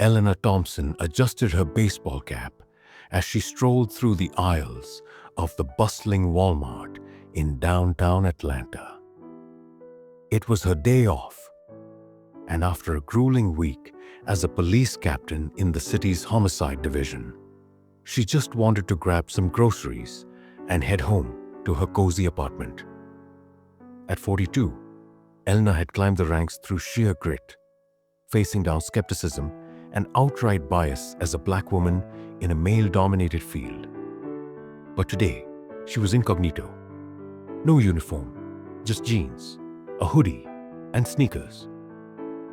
Eleanor Thompson adjusted her baseball cap as she strolled through the aisles of the bustling Walmart in downtown Atlanta. It was her day off, and after a grueling week as a police captain in the city's homicide division, she just wanted to grab some groceries and head home to her cozy apartment. At 42, Eleanor had climbed the ranks through sheer grit, facing down skepticism and outright bias as a black woman in a male-dominated field. But today, she was incognito. No uniform, just jeans, a hoodie, and sneakers.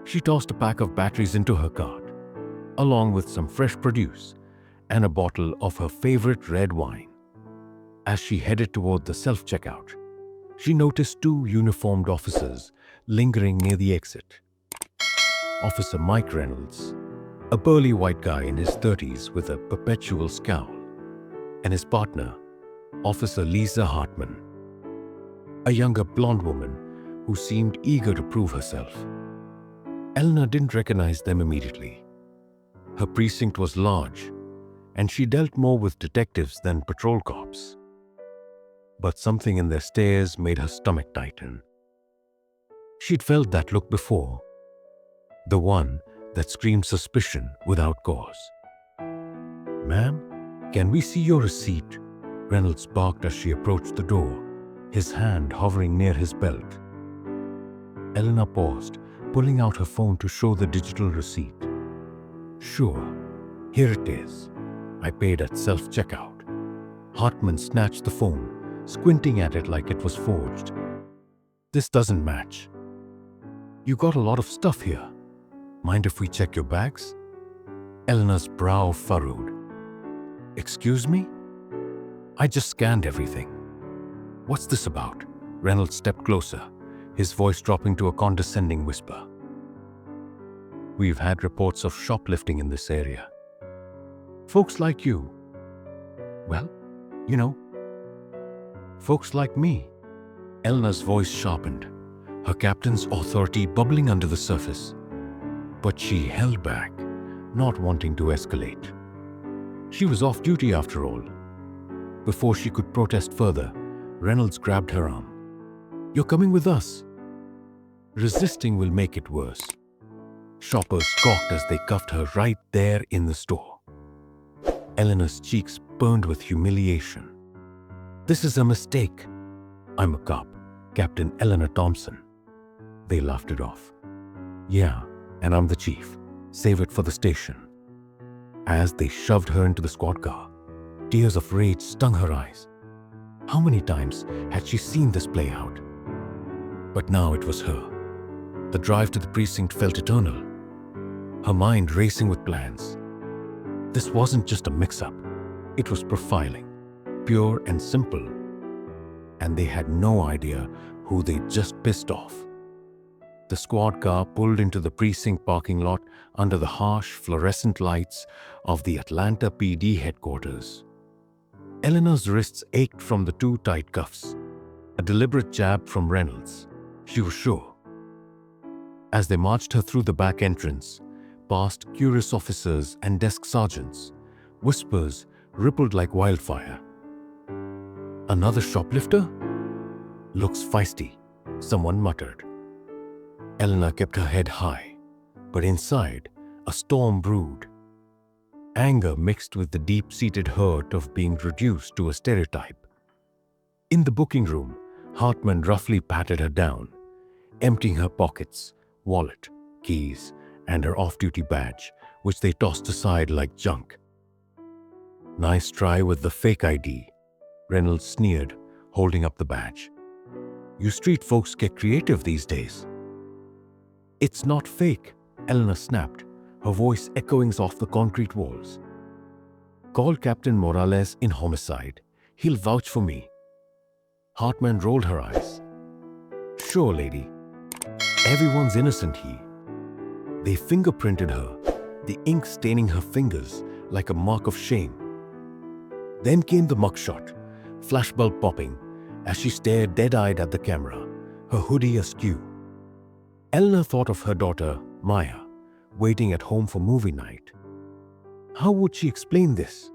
She tossed a pack of batteries into her cart, along with some fresh produce and a bottle of her favorite red wine. As she headed toward the self-checkout, she noticed two uniformed officers lingering near the exit. Officer Mike Reynolds, a burly white guy in his 30s with a perpetual scowl, and his partner, Officer Lisa Hartman, a younger blonde woman who seemed eager to prove herself. Eleanor didn't recognize them immediately. Her precinct was large, and she dealt more with detectives than patrol cops. But something in their stares made her stomach tighten. She'd felt that look before, the one that screamed suspicion without cause. "Ma'am, can we see your receipt?" Reynolds barked as she approached the door, his hand hovering near his belt. Eleanor paused, pulling out her phone to show the digital receipt. "Sure, here it is. I paid at self-checkout." Hartman snatched the phone, squinting at it like it was forged. "This doesn't match. You got a lot of stuff here. Mind if we check your bags?" Eleanor's brow furrowed. "Excuse me? I just scanned everything. What's this about?" Reynolds stepped closer, his voice dropping to a condescending whisper. "We've had reports of shoplifting in this area. Folks like you. Well, you know, folks like me." Eleanor's voice sharpened, her captain's authority bubbling under the surface. But she held back, not wanting to escalate. She was off duty after all. Before she could protest further, Reynolds grabbed her arm. "You're coming with us." Resisting will make it worse. Shoppers scoffed as they cuffed her right there in the store. Eleanor's cheeks burned with humiliation. "This is a mistake. I'm a cop, Captain Eleanor Thompson." They laughed it off. "Yeah, and I'm the chief. Save it for the station." As they shoved her into the squad car, tears of rage stung her eyes. How many times had she seen this play out? But now it was her. The drive to the precinct felt eternal, her mind racing with plans. This wasn't just a mix-up. It was profiling, pure and simple. And they had no idea who they'd just pissed off. The squad car pulled into the precinct parking lot under the harsh fluorescent lights of the Atlanta PD headquarters. Eleanor's wrists ached from the too tight cuffs, a deliberate jab from Reynolds, she was sure. As they marched her through the back entrance, past curious officers and desk sergeants, whispers rippled like wildfire. "Another shoplifter? Looks feisty," someone muttered. Eleanor kept her head high, but inside, a storm brewed. Anger mixed with the deep-seated hurt of being reduced to a stereotype. In the booking room, Hartman roughly patted her down, emptying her pockets, wallet, keys, and her off-duty badge, which they tossed aside like junk. "Nice try with the fake ID," Reynolds sneered, holding up the badge. "You street folks get creative these days." "It's not fake," Eleanor snapped, her voice echoing off the concrete walls. "Call Captain Morales in homicide. He'll vouch for me." Hartman rolled her eyes. "Sure, lady. Everyone's innocent here." They fingerprinted her, the ink staining her fingers like a mark of shame. Then came the mugshot, flashbulb popping, as she stared dead-eyed at the camera, her hoodie askew. Eleanor thought of her daughter, Maya, waiting at home for movie night. How would she explain this?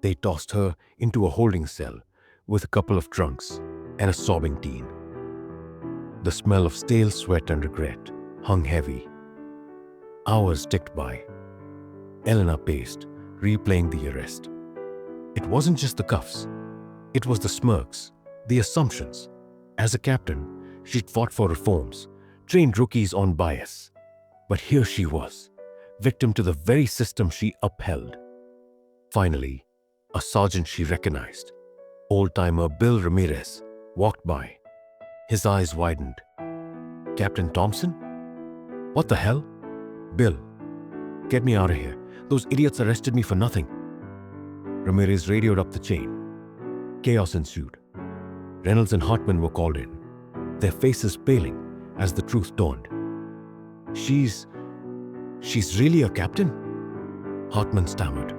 They tossed her into a holding cell with a couple of drunks and a sobbing teen. The smell of stale sweat and regret hung heavy. Hours ticked by. Elena paced, replaying the arrest. It wasn't just the cuffs. It was the smirks, the assumptions. As a captain, she'd fought for reforms, trained rookies on bias. But here she was, victim to the very system she upheld. Finally, a sergeant she recognized, old-timer Bill Ramirez, walked by. His eyes widened. Captain Thompson? What the hell? Bill, get me out of here. Those idiots arrested me for nothing. Ramirez radioed up the chain. Chaos ensued. Reynolds and Hartman were called in, their faces paling as the truth dawned. She's really a captain? Hartman stammered.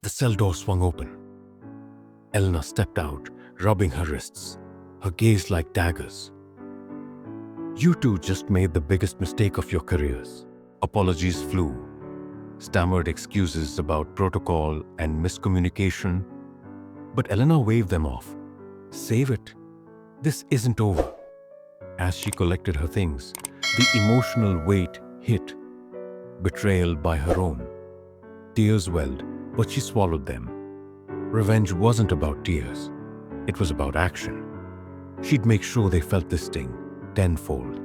The cell door swung open. Elena stepped out, rubbing her wrists, her gaze like daggers. You two just made the biggest mistake of your careers. Apologies flew. Stammered excuses about protocol and miscommunication. But Elena waved them off. Save it. This isn't over. As she collected her things, the emotional weight hit. Betrayal by her own. Tears welled, but she swallowed them. Revenge wasn't about tears. It was about action. She'd make sure they felt the sting, tenfold.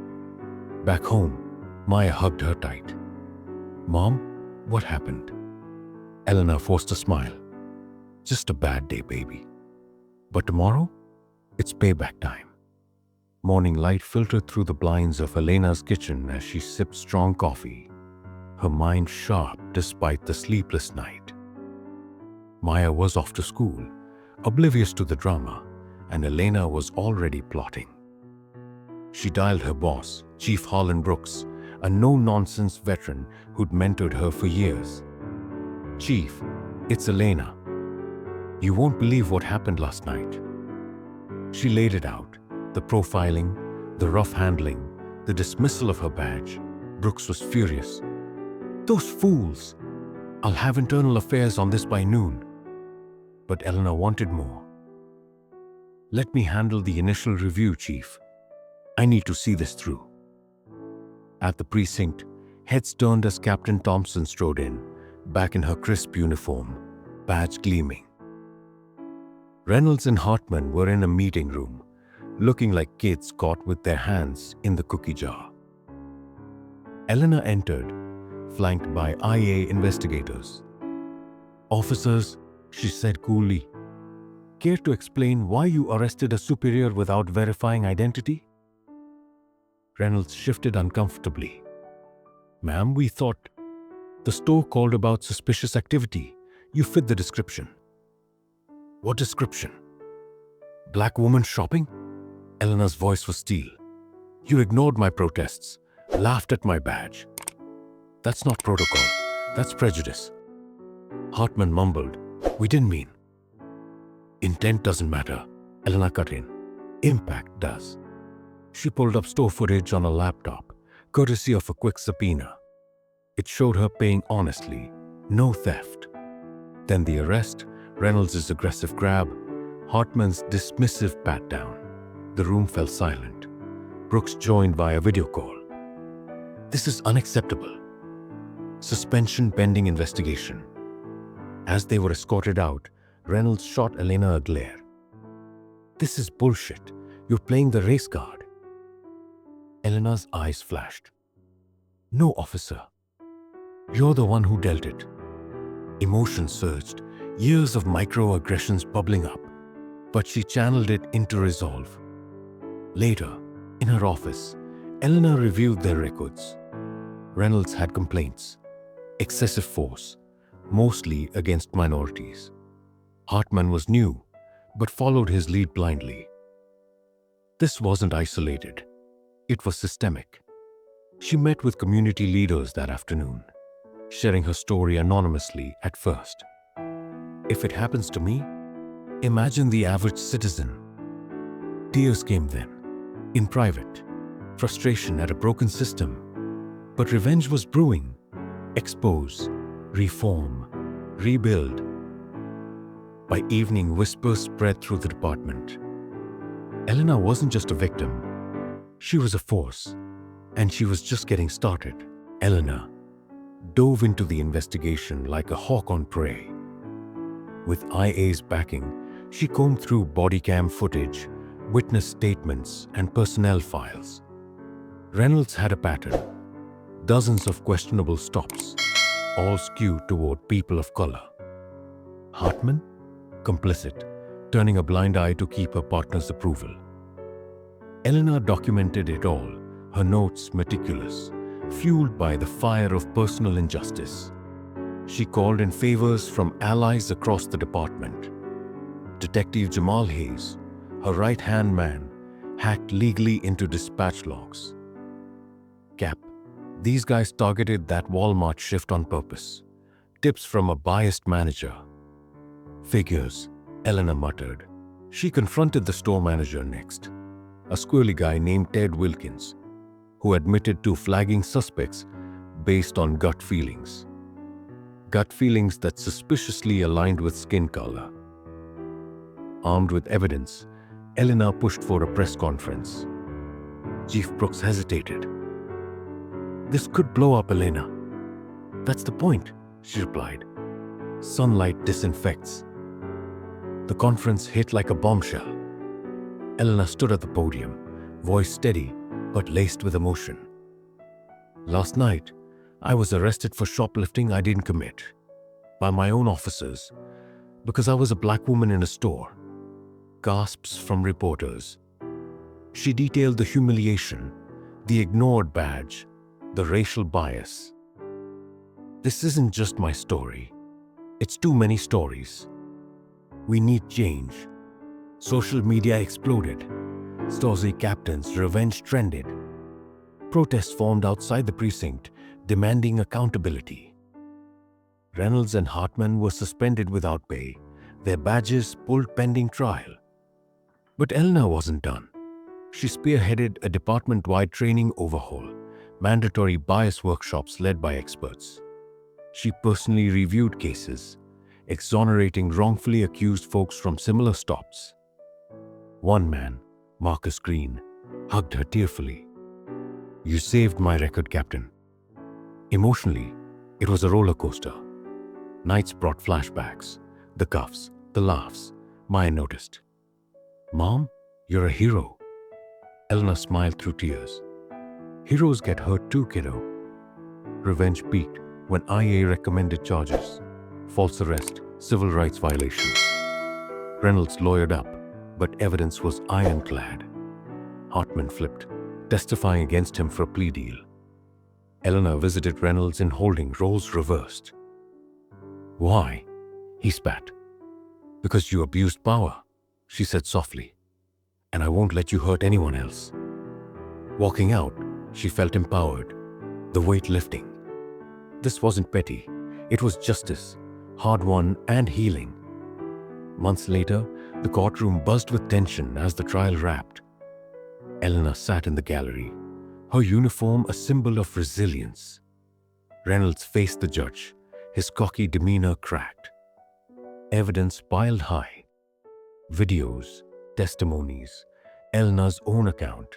Back home, Maya hugged her tight. Mom, what happened? Elena forced a smile. Just a bad day, baby. But tomorrow, it's payback time. Morning light filtered through the blinds of Elena's kitchen as she sipped strong coffee, her mind sharp despite the sleepless night. Maya was off to school, oblivious to the drama, and Elena was already plotting. She dialed her boss, Chief Harlan Brooks, a no-nonsense veteran who'd mentored her for years. Chief, it's Elena. You won't believe what happened last night. She laid it out, the profiling, the rough handling, the dismissal of her badge. Brooks was furious. Those fools! I'll have internal affairs on this by noon. But Elena wanted more. Let me handle the initial review, Chief. I need to see this through. At the precinct, heads turned as Captain Thompson strode in, back in her crisp uniform, badge gleaming. Reynolds and Hartman were in a meeting room, looking like kids caught with their hands in the cookie jar. Elena entered, flanked by IA investigators. Officers, she said coolly, care to explain why you arrested a superior without verifying identity? Reynolds shifted uncomfortably. Ma'am, we thought the store called about suspicious activity. You fit the description. What description? Black woman shopping? Elena's voice was steel. You ignored my protests, laughed at my badge. That's not protocol. That's prejudice. Hartman mumbled. We didn't mean. Intent doesn't matter, Elena cut in. Impact does. She pulled up store footage on a laptop, courtesy of a quick subpoena. It showed her paying honestly, no theft. Then the arrest, Reynolds' aggressive grab, Hartman's dismissive pat-down. The room fell silent. Brooks joined via video call. This is unacceptable. Suspension pending investigation. As they were escorted out, Reynolds shot Elena a glare. This is bullshit. You're playing the race card. Elena's eyes flashed. No, officer. You're the one who dealt it. Emotion surged, years of microaggressions bubbling up, but she channeled it into resolve. Later, in her office, Elena reviewed their records. Reynolds had complaints. Excessive force, mostly against minorities. Hartman was new, but followed his lead blindly. This wasn't isolated. It was systemic. She met with community leaders that afternoon, sharing her story anonymously at first. If it happens to me, imagine the average citizen. Tears came then, in private, frustration at a broken system. But revenge was brewing. Expose, reform, rebuild. By evening, whispers spread through the department. Elena wasn't just a victim. She was a force, and she was just getting started. Elena dove into the investigation like a hawk on prey. With IA's backing, she combed through body cam footage, witness statements, and personnel files. Reynolds had a pattern. Dozens of questionable stops, all skewed toward people of color. Hartman? Complicit, turning a blind eye to keep her partner's approval. Elena documented it all, her notes meticulous, fueled by the fire of personal injustice. She called in favors from allies across the department. Detective Jamal Hayes, her right-hand man, hacked legally into dispatch logs. Cap, these guys targeted that Walmart shift on purpose. Tips from a biased manager. Figures, Elena muttered. She confronted the store manager next, a squirrely guy named Ted Wilkins, who admitted to flagging suspects based on gut feelings. Gut feelings that suspiciously aligned with skin color. Armed with evidence, Elena pushed for a press conference. Chief Brooks hesitated. "This could blow up, Elena." "That's the point," she replied. "Sunlight disinfects." The conference hit like a bombshell. Elena stood at the podium, voice steady but laced with emotion. "Last night, I was arrested for shoplifting I didn't commit by my own officers because I was a black woman in a store." Gasps from reporters. She detailed the humiliation, the ignored badge, the racial bias. "This isn't just my story. It's too many stories. We need change." Social media exploded. Stasi captains' revenge trended. Protests formed outside the precinct, demanding accountability. Reynolds and Hartman were suspended without pay, their badges pulled pending trial. But Elena wasn't done. She spearheaded a department-wide training overhaul, mandatory bias workshops led by experts. She personally reviewed cases, exonerating wrongfully accused folks from similar stops. One man, Marcus Green, hugged her tearfully. "You saved my record, Captain." Emotionally, it was a roller coaster. Nights brought flashbacks, the cuffs, the laughs. Maya noticed. "Mom, you're a hero." Elena smiled through tears. "Heroes get hurt too, kiddo." Revenge peaked when IA recommended charges. False arrest, civil rights violations. Reynolds lawyered up, but evidence was ironclad. Hartman flipped, testifying against him for a plea deal. Elena visited Reynolds in holding, roles reversed. "Why?" he spat. "Because you abused power," she said softly. "And I won't let you hurt anyone else." Walking out, she felt empowered, the weight lifting. This wasn't petty. It was justice, hard-won and healing. Months later, the courtroom buzzed with tension as the trial wrapped. Elena sat in the gallery, her uniform a symbol of resilience. Reynolds faced the judge, his cocky demeanor cracked. Evidence piled high. Videos, testimonies, Elena's own account.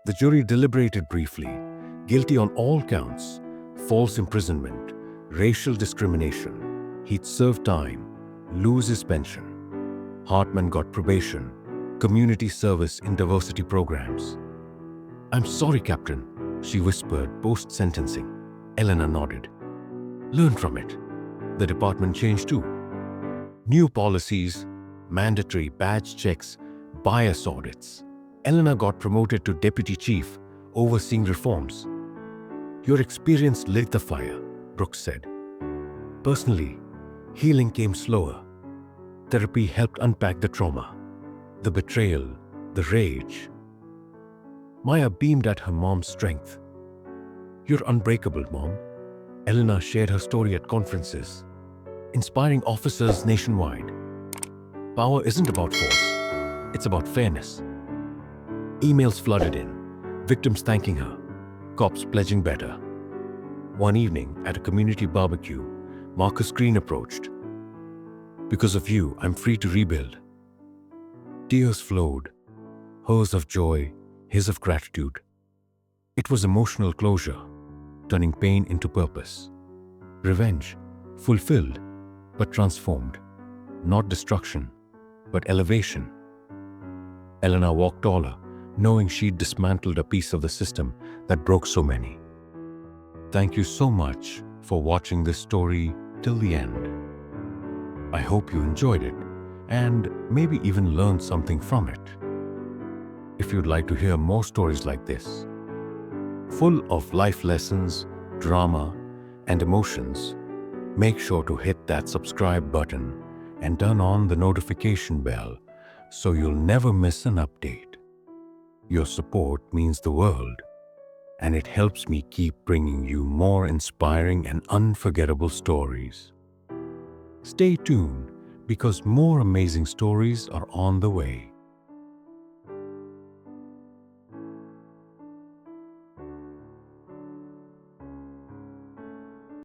The jury deliberated briefly, guilty on all counts: false imprisonment, racial discrimination. He'd serve time, lose his pension. Hartman got probation, community service in diversity programs. "I'm sorry, Captain," she whispered post-sentencing. Elena nodded. "Learn from it." The department changed too. New policies, mandatory badge checks, bias audits. Elena got promoted to deputy chief, overseeing reforms. "Your experience lit the fire," Brooks said. Personally, healing came slower. Therapy helped unpack the trauma, the betrayal, the rage. Maya beamed at her mom's strength. "You're unbreakable, Mom." Elena shared her story at conferences, inspiring officers nationwide. Power isn't about force, it's about fairness. Emails flooded in, victims thanking her, cops pledging better. One evening at a community barbecue, Marcus Green approached. "Because of you, I'm free to rebuild." Tears flowed, hers of joy, his of gratitude. It was emotional closure, turning pain into purpose. Revenge, fulfilled, but transformed. Not destruction, but elevation. Elena walked taller, knowing she'd dismantled a piece of the system that broke so many. Thank you so much for watching this story till the end. I hope you enjoyed it and maybe even learned something from it. If you'd like to hear more stories like this, full of life lessons, drama, and emotions, make sure to hit that subscribe button and turn on the notification bell so you'll never miss an update. Your support means the world, and it helps me keep bringing you more inspiring and unforgettable stories. Stay tuned because more amazing stories are on the way.